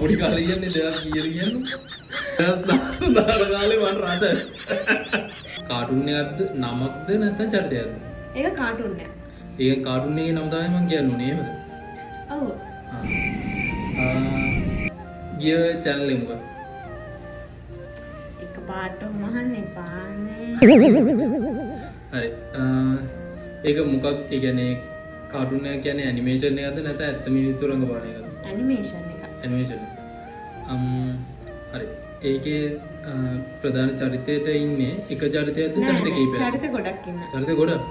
පොඩි කාලේ කියන්නේ දෙයක් කියන්නේ. කාලේ මම රට. කාටුන් එකක්ද නමක්ද නැත්නම් චරිතයක්ද? ඒක කාටුන් එක. ඒක කාටුන් එකේ නම තමයි මම කියන්නේ නේද? ඔව්. ගිය channel එක මොකක්ද? පාට මහන්න එපානේ. හරි. ඒක මොකක් ඒ කියන්නේ කාටුන් එක කියන්නේ ඇනිමේෂන් එකක්ද නැත්නම් ඇත්ත මිනිස්සු රංගපාන එකක්ද? ඇනිමේෂන් එක. ඇනිමේෂන්. හරි. ඒකේ ප්‍රධාන චරිතයට ඉන්නේ එක චරිතයක්ද චරිත කීපයක්ද? චරිත ගොඩක් ඉන්නවා. චරිත ගොඩක්.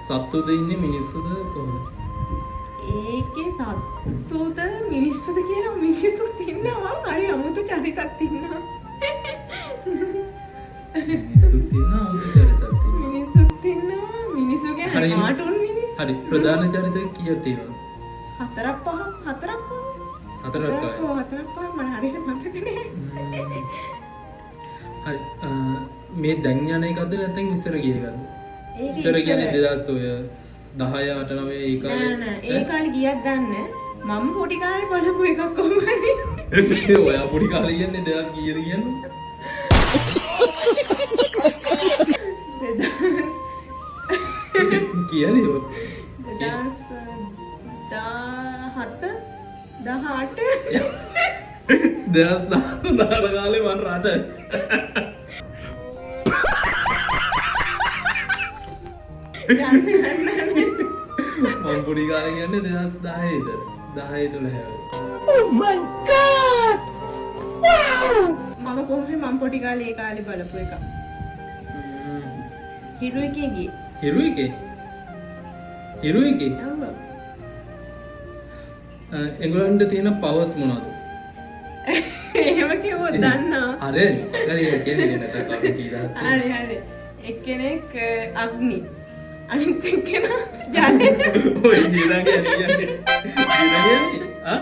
සත්තුද ඉන්නේ මිනිස්සුද කොහොමද? ඒකේ සත්තුද මිනිස්සුද කියලා මිනිස්සුත් ඉන්නවා. හරි අමුතු චරිතක් ඉන්නවා. මිනිස්සුත් ඉන්නවා අමුතු චරිතක් ඉන්නවා. මිනිස්සුත් ඉන්නවා. මිනිස්සුගේ කාටුන් මිනිස්සු. හරි ප්‍රධාන චරිත කීයක් තියෙනවද? හතරක් පහක් මට හරියට මතක නෑ. හරි. මේ දැන් යන එකක්ද නැත්නම් ඉස්සර ගිය එකක්ද? ඒක ඉස්සර කියන්නේ 2010 8 9 ඒ කාලේ. නෑ ඒ කාලේ ගියක් ගන්න. මම පොඩි කාලේ බලපු එකක් කොහොමද? ඔයා පොඩි කාලේ කියන්නේ දෙයක් කීයද කියන්නේ? 2000 කියන්නේ 2017 කාලේ මම රට. මම පොඩි කාලේ කියන්නේ 2010 12. Oh my god! Wow! මම කොහොමද මම පොඩි කාලේ ඒ කාලේ බලපු එක. හිරු එකේ ගියේ. හිරු එකේ? ඔව්. එංගලන්තේ තියෙන පවර්ස් මොනවද? එහෙම කිව්වොත් දන්නවා. හරි. හරි කියන්නේ නැත්නම් කවුරු කියලා. හරි. එක්කෙනෙක් අග්නි. අනිත් එක්කෙනා ජලය. ඔය දිරා කියන්නේ. ආ